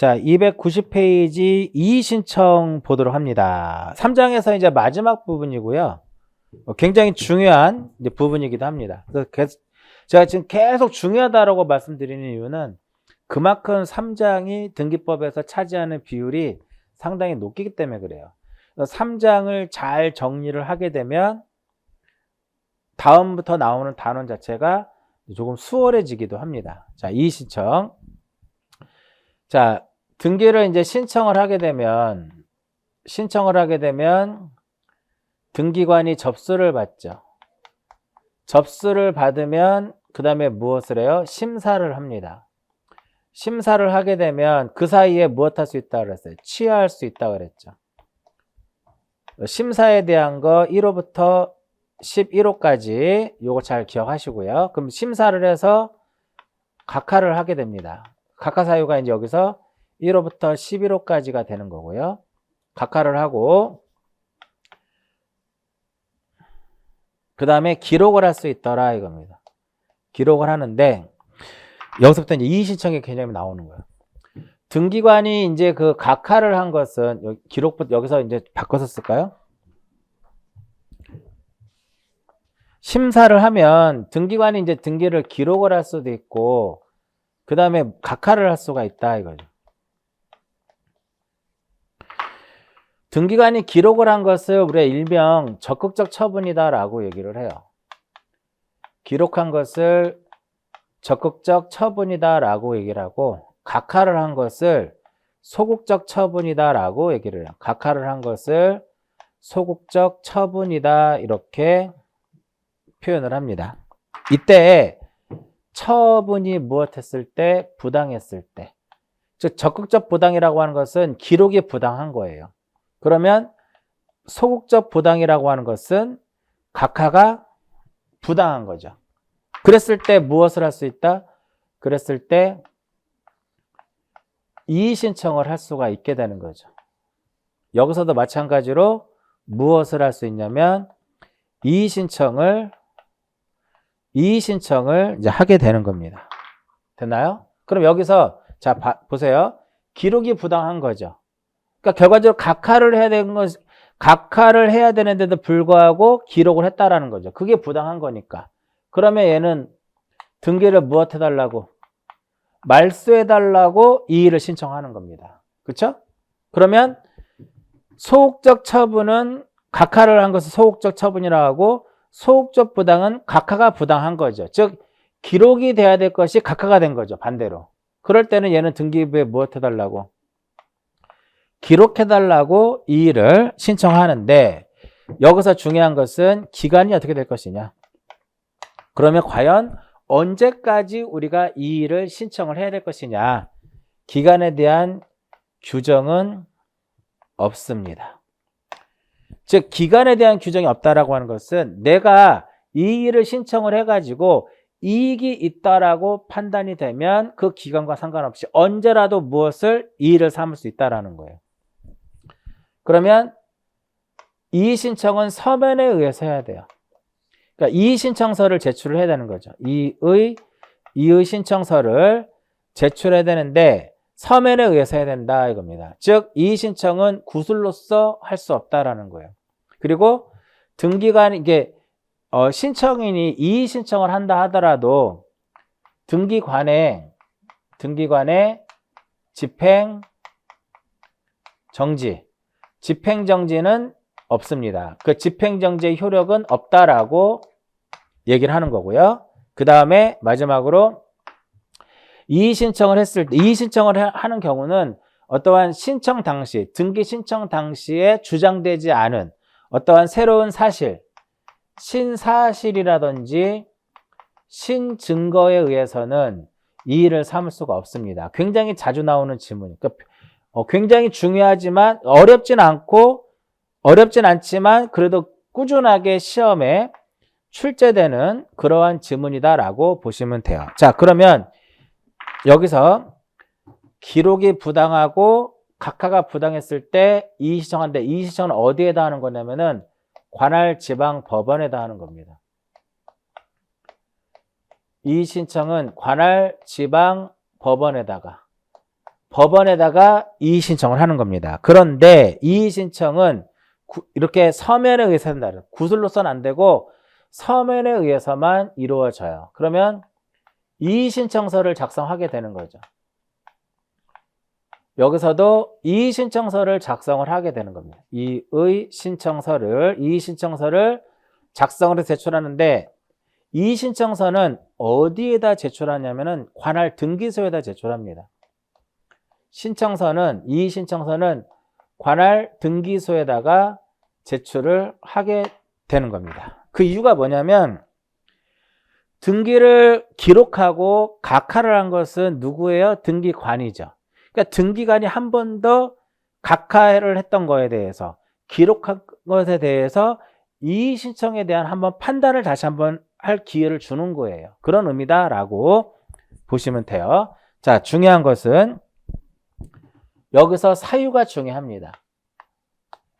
자, 290페이지 이의신청 보도록 합니다. 3장에서 이제 마지막 부분이고요. 굉장히 중요한 이제 부분이기도 합니다. 그래서 제가 지금 계속 중요하다고 말씀드리는 이유는 그만큼 3장이 등기법에서 차지하는 비율이 상당히 높기 때문에 그래요. 3장을 잘 정리를 하게 되면 다음부터 나오는 단원 자체가 조금 수월해지기도 합니다. 자, 이의신청. 자, 등기를 이제 신청을 하게 되면 등기관이 접수를 받죠. 접수를 받으면 그 다음에 무엇을 해요? 심사를 합니다. 심사를 하게 되면 그 사이에 무엇 할 수 있다고 그랬어요? 취하할 수 있다고 그랬죠. 심사에 대한 거 1호부터 11호까지 요거 잘 기억하시고요. 그럼 심사를 해서 각하를 하게 됩니다. 각하 사유가 이제 여기서 1호부터 11호까지가 되는 거고요. 각하를 하고 그 다음에 기록을 할 수 있더라 이겁니다. 기록을 하는데 여기서부터 이제 이의신청의 개념이 나오는 거예요. 등기관이 이제 그 각하를 한 것은 기록부터 여기서 이제 바꿔서 쓸까요? 심사를 하면 등기관이 이제 등기를 기록을 할 수도 있고 그 다음에 각하를 할 수가 있다 이거죠. 등기관이 기록을 한 것을 우리가 일명 적극적 처분이다 라고 얘기를 해요. 기록한 것을 적극적 처분이다 라고 얘기를 하고 각하를 한 것을 소극적 처분이다 라고 얘기를 해요. 각하를 한 것을 소극적 처분이다 이렇게 표현을 합니다. 이때 처분이 무엇했을 때? 부당했을 때. 즉 적극적 부당이라고 하는 것은 기록이 부당한 거예요. 그러면 소극적 부당이라고 하는 것은 각하가 부당한 거죠. 그랬을 때 무엇을 할 수 있다? 그랬을 때 이의신청을 할 수가 있게 되는 거죠. 여기서도 마찬가지로 무엇을 할 수 있냐면 이의신청을 이제 하게 되는 겁니다. 됐나요? 그럼 여기서 자 보세요. 기록이 부당한 거죠. 그러니까 결과적으로 각하를 해야 되는데도 불구하고 기록을 했다라는 거죠. 그게 부당한 거니까. 그러면 얘는 등기를 무엇 해달라고? 말소해달라고 이의를 신청하는 겁니다. 그렇죠? 그러면 소극적 처분은 각하를 한 것을 소극적 처분이라고 하고 소극적 부당은 각하가 부당한 거죠. 즉 기록이 돼야 될 것이 각하가 된 거죠. 반대로. 그럴 때는 얘는 등기부에 무엇 해달라고? 기록해달라고 이의를 신청하는데 여기서 중요한 것은 기간이 어떻게 될 것이냐. 그러면 과연 언제까지 우리가 이의를 신청을 해야 될 것이냐. 기간에 대한 규정은 없습니다. 즉 기간에 대한 규정이 없다라고 하는 것은 내가 이의를 신청을 해가지고 이익이 있다라고 판단이 되면 그 기간과 상관없이 언제라도 무엇을 이의를 삼을 수 있다라는 거예요. 그러면 이의 신청은 서면에 의해서 해야 돼요. 그러니까 이의 신청서를 제출을 해야 되는 거죠. 이의 신청서를 제출해야 되는데 서면에 의해서 해야 된다 이겁니다. 즉 이의 신청은 구술로서 할 수 없다라는 거예요. 그리고 등기관 이게 신청인이 이의 신청을 한다 하더라도 등기관에 집행정지는 없습니다. 그 집행정지의 효력은 없다라고 얘기를 하는 거고요. 그 다음에 마지막으로 이의신청을 했을 때 이의신청을 하는 경우는 어떠한 신청 당시 등기 신청 당시에 주장되지 않은 어떠한 새로운 사실 신사실이라든지 신증거에 의해서는 이의를 삼을 수가 없습니다. 굉장히 자주 나오는 질문이에요. 그러니까 굉장히 중요하지만 어렵진 않지만 그래도 꾸준하게 시험에 출제되는 그러한 지문이다라고 보시면 돼요. 자, 그러면 여기서 기록이 부당하고 각하가 부당했을 때 이의신청하는데 이의신청은 어디에다 하는 거냐면은 관할 지방 법원에다 하는 겁니다. 이의신청은 관할 지방 법원에다가 법원에다가 이의 신청을 하는 겁니다. 그런데 이의 신청은 이렇게 서면에 의해서 한다. 구술로서는 안 되고 서면에 의해서만 이루어져요. 그러면 이의 신청서를 작성하게 되는 거죠. 여기서도 이의 신청서를 작성을 하게 되는 겁니다. 이의 신청서를 작성을 해서 제출하는데 이의 신청서는 어디에다 제출하냐면은 관할 등기소에다 제출합니다. 이의 신청서는 관할 등기소에다가 제출을 하게 되는 겁니다. 그 이유가 뭐냐면 등기를 기록하고 각하를 한 것은 누구예요? 등기관이죠. 그러니까 등기관이 한 번 더 각하를 했던 거에 대해서 기록한 것에 대해서 이의 신청에 대한 한번 판단을 다시 한번 할 기회를 주는 거예요. 그런 의미다라고 보시면 돼요. 자, 중요한 것은 여기서 사유가 중요합니다.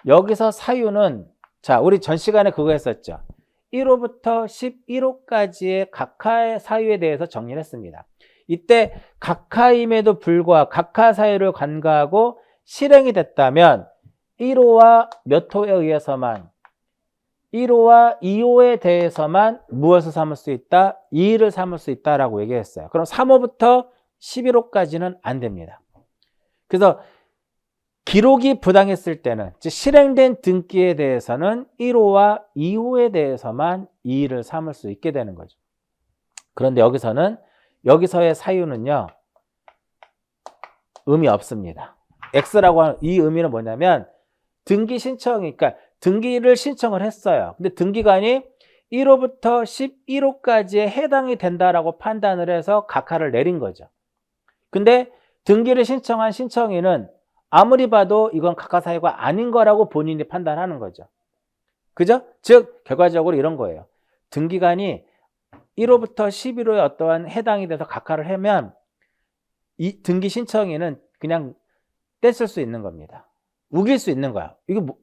여기서 사유는 자, 우리 전 시간에 그거 했었죠. 1호부터 11호까지의 각하의 사유에 대해서 정리를 했습니다. 이때 각하임에도 불구하고 각하 사유를 간과하고 실행이 됐다면 1호와 몇 호에 의해서만 1호와 2호에 대해서만 무엇을 삼을 수 있다? 이의를 삼을 수 있다라고 얘기했어요. 그럼 3호부터 11호까지는 안 됩니다. 그래서 기록이 부당했을 때는 즉 실행된 등기에 대해서는 1호와 2호에 대해서만 이의를 삼을 수 있게 되는 거죠. 그런데 여기서의 사유는요, 의미 없습니다. X라고 하는 이 의미는 뭐냐면 등기 신청이, 그러니까 등기를 신청을 했어요. 근데 등기관이 1호부터 11호까지에 해당이 된다라고 판단을 해서 각하를 내린 거죠. 근데 등기를 신청한 신청인은 아무리 봐도 이건 각하 사유가 아닌 거라고 본인이 판단하는 거죠. 그죠? 즉 결과적으로 이런 거예요. 등기관이 1호부터 11호에 어떠한 해당이 돼서 각하를 하면 이 등기 신청인은 그냥 떼쓸 수 있는 겁니다. 우길 수 있는 거야.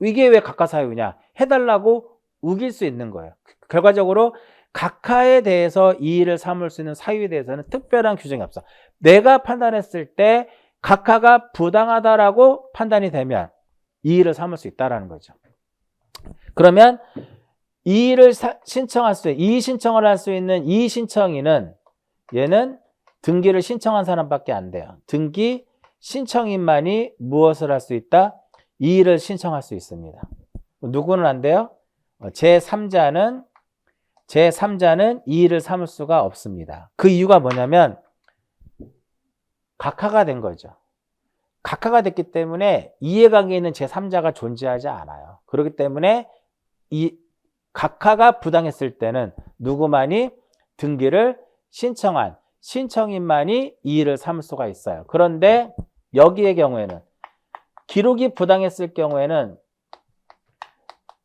이게 왜 각하 사유냐? 해달라고 우길 수 있는 거예요. 결과적으로 각하에 대해서 이의를 삼을 수 있는 사유에 대해서는 특별한 규정이 없어. 내가 판단했을 때 각하가 부당하다라고 판단이 되면 이의를 삼을 수 있다는 거죠. 그러면 이의 신청을 할 수 있는 이의 신청인은 얘는 등기를 신청한 사람밖에 안 돼요. 등기 신청인만이 무엇을 할 수 있다? 이의를 신청할 수 있습니다. 누구는 안 돼요? 제3자는 이의를 삼을 수가 없습니다. 그 이유가 뭐냐면 각하가 된 거죠. 각하가 됐기 때문에 이해관계에 있는 제3자가 존재하지 않아요. 그렇기 때문에 이 각하가 부당했을 때는 누구만이 등기를 신청한 신청인만이 이의를 삼을 수가 있어요. 그런데 여기의 경우에는 기록이 부당했을 경우에는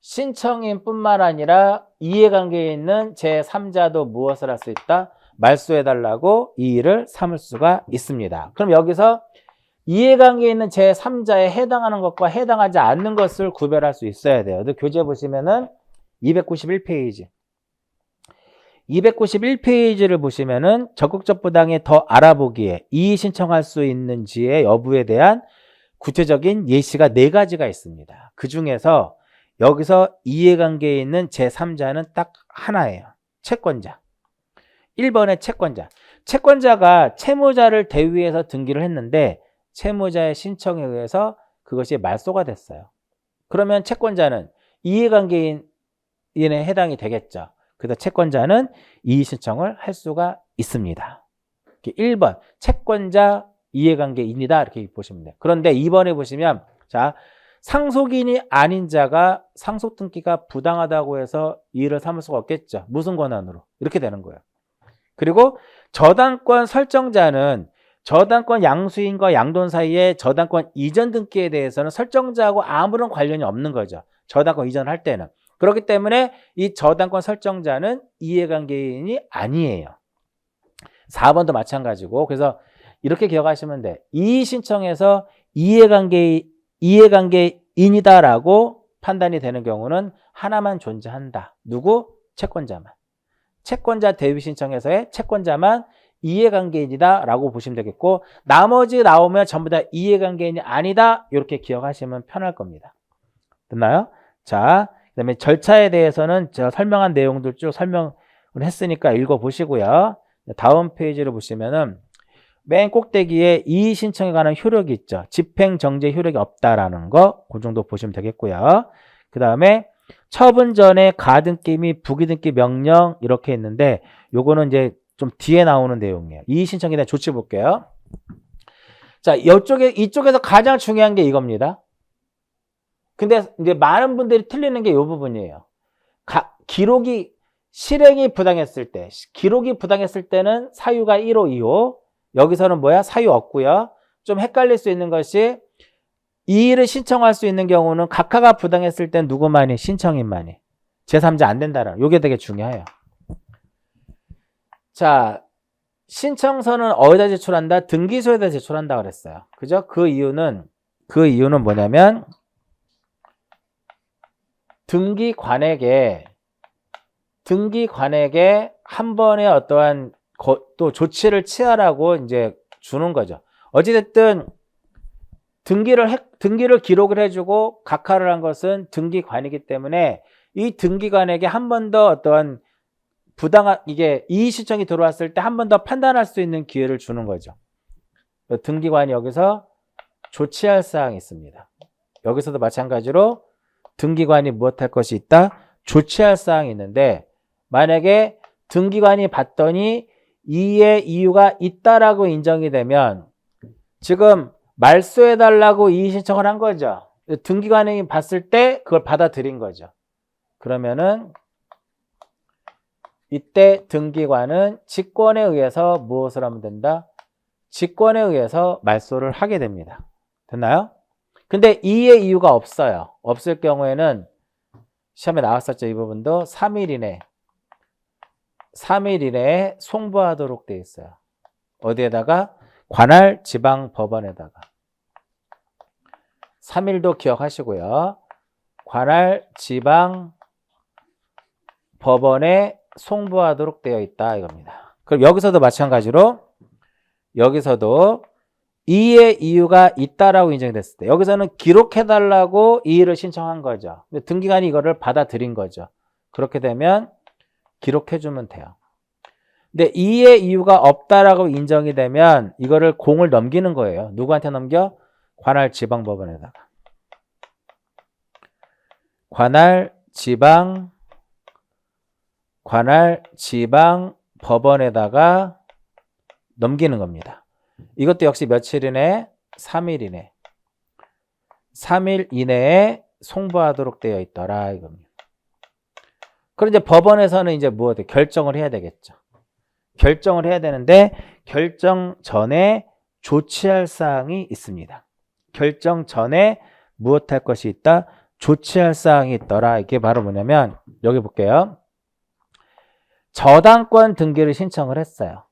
신청인뿐만 아니라 이해관계에 있는 제3자도 무엇을 할 수 있다? 말소해달라고 이의를 삼을 수가 있습니다. 그럼 여기서 이해관계에 있는 제3자에 해당하는 것과 해당하지 않는 것을 구별할 수 있어야 돼요. 교재 보시면은 291페이지. 291페이지를 보시면은 적극적 부당에 더 알아보기에 이의 신청할 수 있는지의 여부에 대한 구체적인 예시가 4가지가 있습니다. 그 중에서 여기서 이해관계에 있는 제3자는 딱 하나예요. 채권자. 1번의 채권자. 채권자가 채무자를 대위해서 등기를 했는데 채무자의 신청에 의해서 그것이 말소가 됐어요. 그러면 채권자는 이해관계인에 해당이 되겠죠. 그래서 채권자는 이의 신청을 할 수가 있습니다. 1번 채권자 이해관계인이다 이렇게 보시면 돼요. 그런데 2번에 보시면 자 상속인이 아닌 자가 상속 등기가 부당하다고 해서 이의를 삼을 수가 없겠죠. 무슨 권한으로? 이렇게 되는 거예요. 그리고 저당권 설정자는 저당권 양수인과 양돈 사이에 저당권 이전 등기에 대해서는 설정자하고 아무런 관련이 없는 거죠. 저당권 이전할 때는. 그렇기 때문에 이 저당권 설정자는 이해관계인이 아니에요. 4번도 마찬가지고 그래서 이렇게 기억하시면 돼. 이의 신청에서 이해관계인이다라고 판단이 되는 경우는 하나만 존재한다. 누구? 채권자만. 채권자 대위 신청에서의 채권자만 이해관계인이다 라고 보시면 되겠고, 나머지 나오면 전부 다 이해관계인이 아니다 이렇게 기억하시면 편할 겁니다. 됐나요? 자, 그 다음에 절차에 대해서는 제가 설명한 내용들 쭉 설명을 했으니까 읽어보시고요. 다음 페이지를 보시면은 맨 꼭대기에 이의 신청에 관한 효력이 있죠. 집행 정지 효력이 없다라는 거, 그 정도 보시면 되겠고요. 그 다음에 처분 전에 가등기 및 부기등기 명령 이렇게 있는데, 요거는 이제 좀 뒤에 나오는 내용이에요. 이의 신청에 대한 조치 볼게요. 자, 이쪽에서 가장 중요한 게 이겁니다. 근데 이제 많은 분들이 틀리는 게 이 부분이에요. 실행이 부당했을 때, 기록이 부당했을 때는 사유가 1호, 2호. 여기서는 뭐야? 사유 없고요. 좀 헷갈릴 수 있는 것이 이의를 신청할 수 있는 경우는 각하가 부당했을 땐 누구만이? 신청인만이. 제3자 안 된다는. 요게 되게 중요해요. 자, 신청서는 어디다 제출한다? 등기소에다 제출한다 그랬어요. 그죠? 그 이유는 뭐냐면 등기관에게 한 번에 어떠한 또 조치를 취하라고 이제 주는 거죠. 어찌됐든 등기를 기록을 해주고 각하를 한 것은 등기관이기 때문에 이 등기관에게 한 번 더 어떠한 이게 이의 신청이 들어왔을 때 한 번 더 판단할 수 있는 기회를 주는 거죠. 등기관이 여기서 조치할 사항이 있습니다. 여기서도 마찬가지로 등기관이 무엇할 것이 있다? 조치할 사항이 있는데, 만약에 등기관이 봤더니 이의 이유가 있다라고 인정이 되면 지금 말소해달라고 이의 신청을 한 거죠. 등기관이 봤을 때 그걸 받아들인 거죠. 그러면은 이때 등기관은 직권에 의해서 무엇을 하면 된다? 직권에 의해서 말소를 하게 됩니다. 됐나요? 근데 이의 이유가 없어요. 없을 경우에는 시험에 나왔었죠. 이 부분도 3일 이내에 송부하도록 되어 있어요. 어디에다가? 관할 지방법원에다가. 3일도 기억하시고요. 관할 지방법원에 송부하도록 되어 있다 이겁니다. 그럼 여기서도 마찬가지로 여기서도 이의 이유가 있다라고 인정이 됐을 때, 여기서는 기록해달라고 이의를 신청한 거죠. 근데 등기관이 이거를 받아들인 거죠. 그렇게 되면 기록해주면 돼요. 근데 이의 이유가 없다라고 인정이 되면 이거를 공을 넘기는 거예요. 누구한테 넘겨? 관할 지방법원에다가. 관할 지방법원에다가 넘기는 겁니다. 이것도 역시 며칠 이내? 3일 이내. 3일 이내에 송부하도록 되어 있더라 이겁니다. 그럼 이제 법원에서는 이제 무엇을 결정을 해야 되겠죠. 결정을 해야 되는데 결정 전에 조치할 사항이 있습니다. 결정 전에 무엇할 것이 있다? 조치할 사항이 있더라. 이게 바로 뭐냐면 여기 볼게요. 저당권 등기를 신청을 했어요.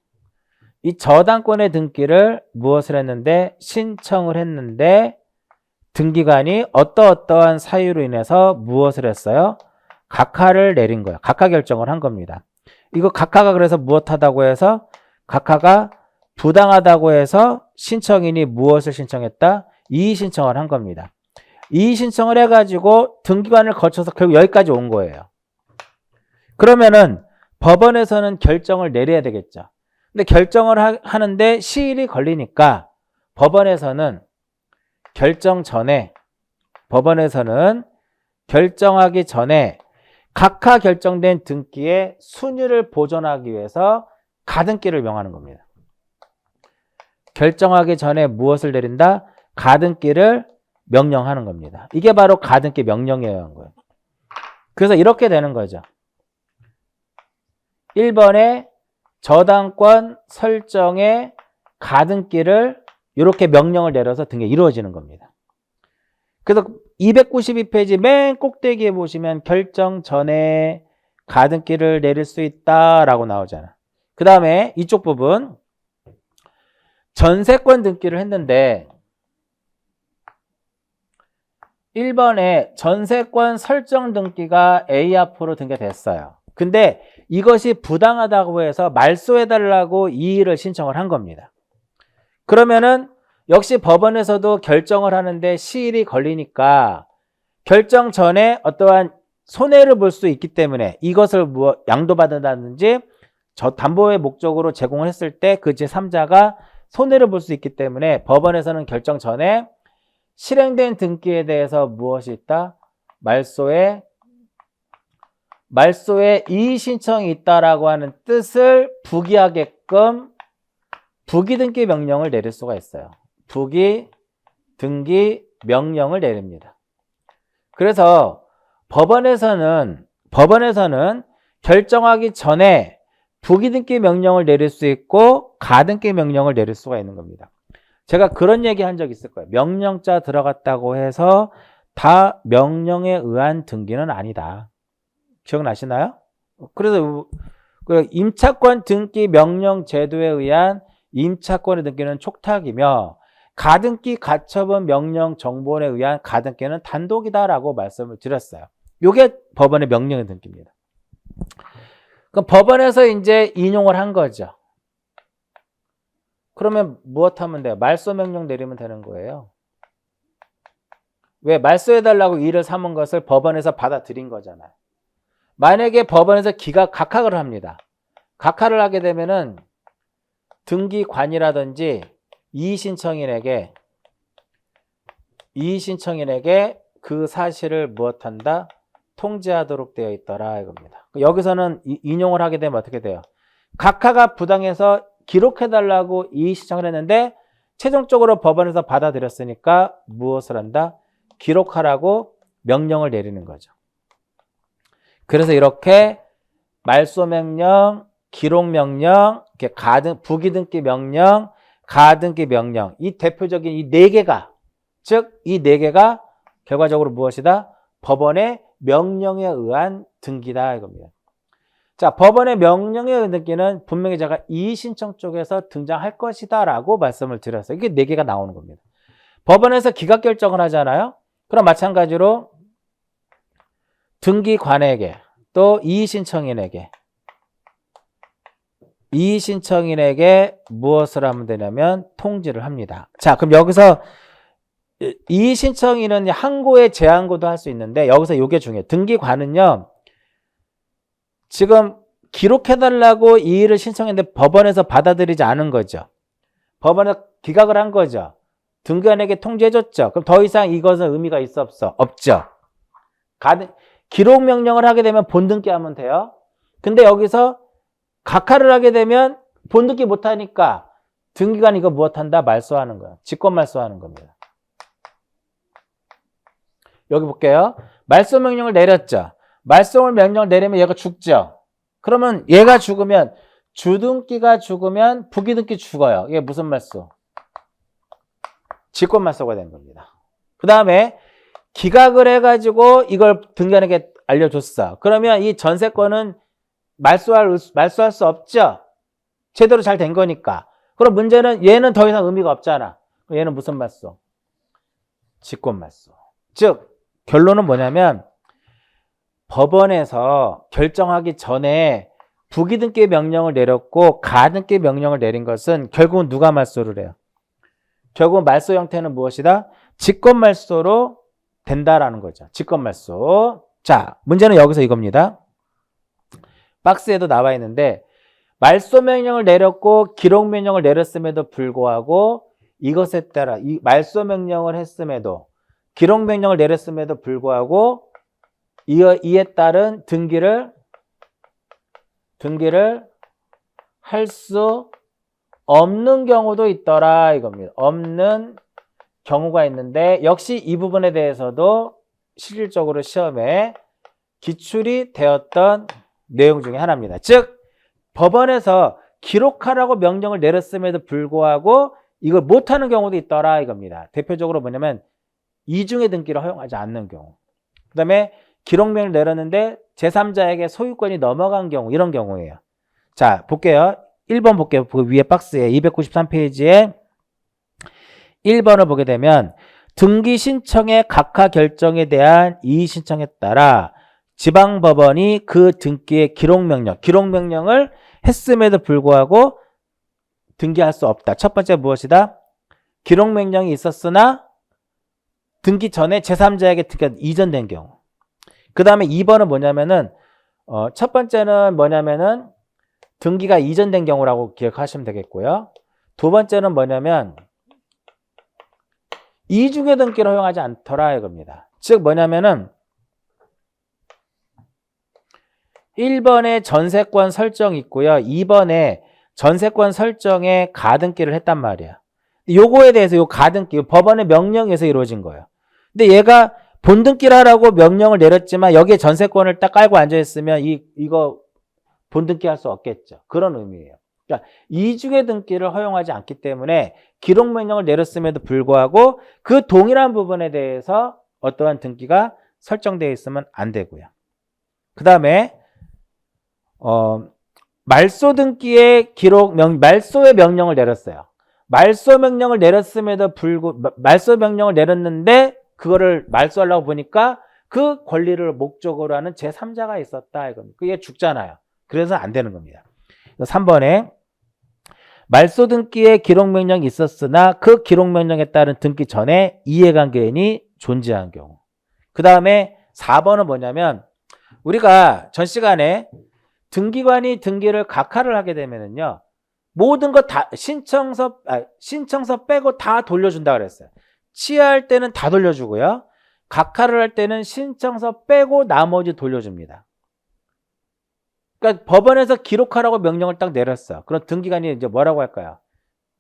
이 저당권의 등기를 무엇을 했는데? 신청을 했는데 등기관이 어떠한 사유로 인해서 무엇을 했어요? 각하를 내린 거예요. 각하 결정을 한 겁니다. 이거 각하가 그래서 무엇하다고 해서? 각하가 부당하다고 해서 신청인이 무엇을 신청했다? 이의 신청을 한 겁니다. 이의 신청을 해가지고 등기관을 거쳐서 결국 여기까지 온 거예요. 그러면은 법원에서는 결정을 내려야 되겠죠. 근데 결정을 하는데 시일이 걸리니까 법원에서는 결정하기 전에 각하 결정된 등기의 순위를 보존하기 위해서 가등기를 명하는 겁니다. 결정하기 전에 무엇을 내린다? 가등기를 명령하는 겁니다. 이게 바로 가등기 명령이어야 하는 거예요. 그래서 이렇게 되는 거죠. 1번에 저당권 설정의 가등기를 이렇게 명령을 내려서 등기 이루어지는 겁니다. 그래서 292페이지 맨 꼭대기에 보시면 결정 전에 가등기를 내릴 수 있다라고 나오잖아. 그 다음에 이쪽 부분 전세권 등기를 했는데 1번에 전세권 설정 등기가 A 앞으로 등기됐어요. 근데 이것이 부당하다고 해서 말소해달라고 이의를 신청을 한 겁니다. 그러면은 역시 법원에서도 결정을 하는데 시일이 걸리니까 결정 전에 어떠한 손해를 볼 수 있기 때문에 이것을 양도받는다든지 저 담보의 목적으로 제공을 했을 때 그 제3자가 손해를 볼 수 있기 때문에 법원에서는 결정 전에 실행된 등기에 대해서 무엇이 있다? 말소에 이의 신청이 있다라고 하는 뜻을 부기하게끔 부기 등기 명령을 내릴 수가 있어요. 부기 등기 명령을 내립니다. 그래서 법원에서는 결정하기 전에 부기 등기 명령을 내릴 수 있고 가등기 명령을 내릴 수가 있는 겁니다. 제가 그런 얘기 한 적 있을 거예요. 명령자 들어갔다고 해서 다 명령에 의한 등기는 아니다. 기억나시나요? 그래서 임차권 등기 명령 제도에 의한 임차권의 등기는 촉탁이며 가등기 가처분 명령 정보에 의한 가등기는 단독이다라고 말씀을 드렸어요. 이게 법원의 명령의 등기입니다. 그럼 법원에서 이제 인용을 한 거죠. 그러면 무엇 하면 돼요? 말소 명령 내리면 되는 거예요. 왜? 말소해달라고 이의를 삼은 것을 법원에서 받아들인 거잖아요. 만약에 법원에서 각하를 합니다. 각하를 하게 되면은 등기관이라든지 이의신청인에게 그 사실을 무엇한다? 통지하도록 되어 있더라 이겁니다. 여기서는 인용을 하게 되면 어떻게 돼요? 각하가 부당해서 기록해달라고 이의신청을 했는데 최종적으로 법원에서 받아들였으니까 무엇을 한다? 기록하라고 명령을 내리는 거죠. 그래서 이렇게 말소명령, 기록명령, 부기등기 명령, 가등기 명령 이 대표적인 이 네 개가 결과적으로 무엇이다? 법원의 명령에 의한 등기다 이겁니다. 자, 법원의 명령에 의한 등기는 분명히 제가 이의신청 쪽에서 등장할 것이다 라고 말씀을 드렸어요. 이게 네 개가 나오는 겁니다. 법원에서 기각결정을 하잖아요. 그럼 마찬가지로 등기관에게 또 이의신청인에게 무엇을 하면 되냐면 통지를 합니다. 자, 그럼 여기서 이의신청인은 항고에 재항고도 할 수 있는데 여기서 이게 중요해요. 등기관은요. 지금 기록해달라고 이의를 신청했는데 법원에서 받아들이지 않은 거죠. 법원에서 기각을 한 거죠. 등기관에게 통지해줬죠. 그럼 더 이상 이것은 의미가 있어 없어? 없죠. 기록 명령을 하게 되면 본등기 하면 돼요. 근데 여기서 각하를 하게 되면 본등기 못하니까 등기관이 이거 무엇한다? 말소하는 거예요. 직권 말소하는 겁니다. 여기 볼게요. 말소 명령을 내렸죠. 말소 명령을 내리면 얘가 죽죠. 그러면 얘가 죽으면 주등기가 죽으면 부기등기 죽어요. 이게 무슨 말소? 직권 말소가 되는 겁니다. 그 다음에 기각을 해가지고 이걸 등기관에게 알려줬어. 그러면 이 전세권은 말소할 수 없죠. 제대로 잘 된 거니까. 그럼 문제는 얘는 더 이상 의미가 없잖아. 얘는 무슨 말소? 직권 말소. 즉 결론은 뭐냐면 법원에서 결정하기 전에 부기등기 명령을 내렸고 가등기 명령을 내린 것은 결국은 누가 말소를 해요? 결국은 말소 형태는 무엇이다? 직권 말소로 된다라는 거죠. 직권 말소. 자, 문제는 여기서 이겁니다. 박스에도 나와 있는데 말소 명령을 내렸고 기록 명령을 내렸음에도 불구하고 이것에 따라 이 말소 명령을 했음에도 기록 명령을 내렸음에도 불구하고 이에 따른 등기를 할 수 없는 경우도 있더라 이겁니다. 없는 경우가 있는데 역시 이 부분에 대해서도 실질적으로 시험에 기출이 되었던 내용 중에 하나입니다. 즉 법원에서 기록하라고 명령을 내렸음에도 불구하고 이걸 못하는 경우도 있더라 이겁니다. 대표적으로 뭐냐면 이중의 등기를 허용하지 않는 경우, 그 다음에 기록명을 내렸는데 제3자에게 소유권이 넘어간 경우, 이런 경우예요. 자, 볼게요. 1번 볼게요. 그 위에 박스에 293페이지에 1번을 보게 되면 등기 신청의 각하 결정에 대한 이의 신청에 따라 지방법원이 그 등기의 기록명령을 했음에도 불구하고 등기할 수 없다. 첫 번째 무엇이다? 기록명령이 있었으나 등기 전에 제3자에게 등기가 이전된 경우. 그 다음에 2번은 뭐냐면은 첫 번째는 뭐냐면은 등기가 이전된 경우라고 기억하시면 되겠고요. 두 번째는 뭐냐면 이중의 등기를 허용하지 않더라 이겁니다. 즉 뭐냐면은 1번에 전세권 설정 있고요. 2번에 전세권 설정에 가등기를 했단 말이야. 요거에 대해서 요 가등기, 법원의 명령에서 이루어진 거예요. 근데 얘가 본등기를 하라고 명령을 내렸지만 여기에 전세권을 딱 깔고 앉아있으면 이거 본등기 할 수 없겠죠. 그런 의미예요. 그러니까 이중의 등기를 허용하지 않기 때문에 기록명령을 내렸음에도 불구하고 그 동일한 부분에 대해서 어떠한 등기가 설정되어 있으면 안 되고요. 그 다음에 말소 등기의 말소의 명령을 내렸어요. 말소 명령을 내렸음에도 말소 명령을 내렸는데 그거를 말소하려고 보니까 그 권리를 목적으로 하는 제3자가 있었다 이겁니다. 그게 죽잖아요. 그래서 안 되는 겁니다. 3번에 말소 등기의 기록명령이 있었으나 그 기록명령에 따른 등기 전에 이해관계인이 존재한 경우. 그 다음에 4번은 뭐냐면 우리가 전 시간에 등기관이 등기를 각하를 하게 되면은요. 모든 거 다 신청서 빼고 다 돌려준다 그랬어요. 취하할 때는 다 돌려주고요. 각하를 할 때는 신청서 빼고 나머지 돌려줍니다. 그러니까 법원에서 기록하라고 명령을 딱 내렸어. 그럼 등기관이 이제 뭐라고 할까요?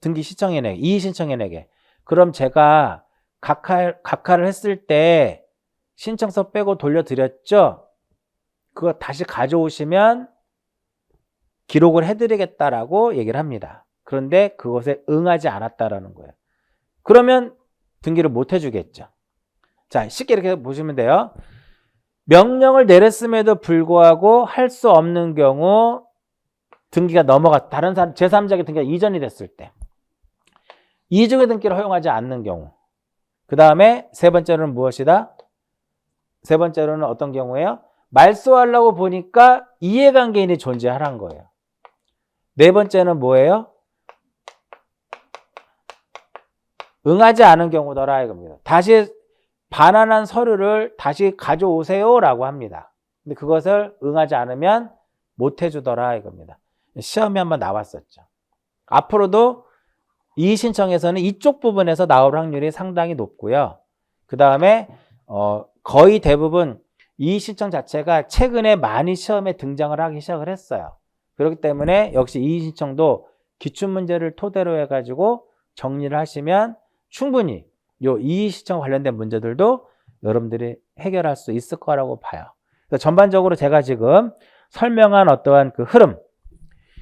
등기 신청인에게, 이의 신청인에게. 그럼 제가 각하를 했을 때 신청서 빼고 돌려드렸죠? 그거 다시 가져오시면 기록을 해드리겠다라고 얘기를 합니다. 그런데 그것에 응하지 않았다라는 거예요. 그러면 등기를 못 해주겠죠. 자, 쉽게 이렇게 보시면 돼요. 명령을 내렸음에도 불구하고 할 수 없는 경우 등기가 다른 사람 제3자에게 등기가 이전이 됐을 때 이중의 등기를 허용하지 않는 경우. 그 다음에 세 번째로는 무엇이다? 세 번째로는 어떤 경우예요? 말소하려고 보니까 이해관계인이 존재하라는 거예요. 네 번째는 뭐예요? 응하지 않은 경우더라 이겁니다. 다시 반환한 서류를 다시 가져오세요라고 합니다. 근데 그것을 응하지 않으면 못 해주더라 이겁니다. 시험에 한번 나왔었죠. 앞으로도 이 신청에서는 이쪽 부분에서 나올 확률이 상당히 높고요. 그 다음에 거의 대부분 이 신청 자체가 최근에 많이 시험에 등장을 하기 시작을 했어요. 그렇기 때문에 역시 이 신청도 기출문제를 토대로 해가지고 정리를 하시면 충분히 요 이의 신청 관련된 문제들도 여러분들이 해결할 수 있을 거라고 봐요. 그래서 전반적으로 제가 지금 설명한 어떠한 그 흐름,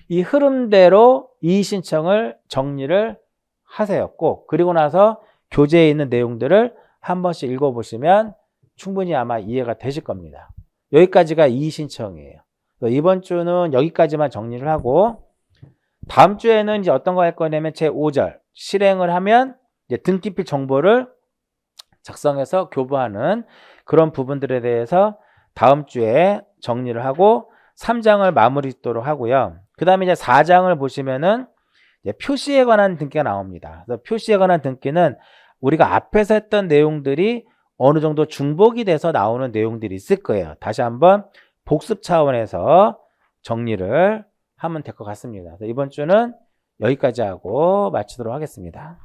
이 흐름대로 이의 신청을 정리를 하세요. 꼭. 그리고 나서 교재에 있는 내용들을 한 번씩 읽어보시면 충분히 아마 이해가 되실 겁니다. 여기까지가 이의 신청이에요. 이번 주는 여기까지만 정리를 하고 다음 주에는 이제 어떤 거 할 거냐면 제5절 실행을 하면 이제 등기필 정보를 작성해서 교부하는 그런 부분들에 대해서 다음 주에 정리를 하고 3장을 마무리 짓도록 하고요. 그 다음에 이제 4장을 보시면은 이제 표시에 관한 등기가 나옵니다. 그래서 표시에 관한 등기는 우리가 앞에서 했던 내용들이 어느 정도 중복이 돼서 나오는 내용들이 있을 거예요. 다시 한번 복습 차원에서 정리를 하면 될 것 같습니다. 이번 주는 여기까지 하고 마치도록 하겠습니다.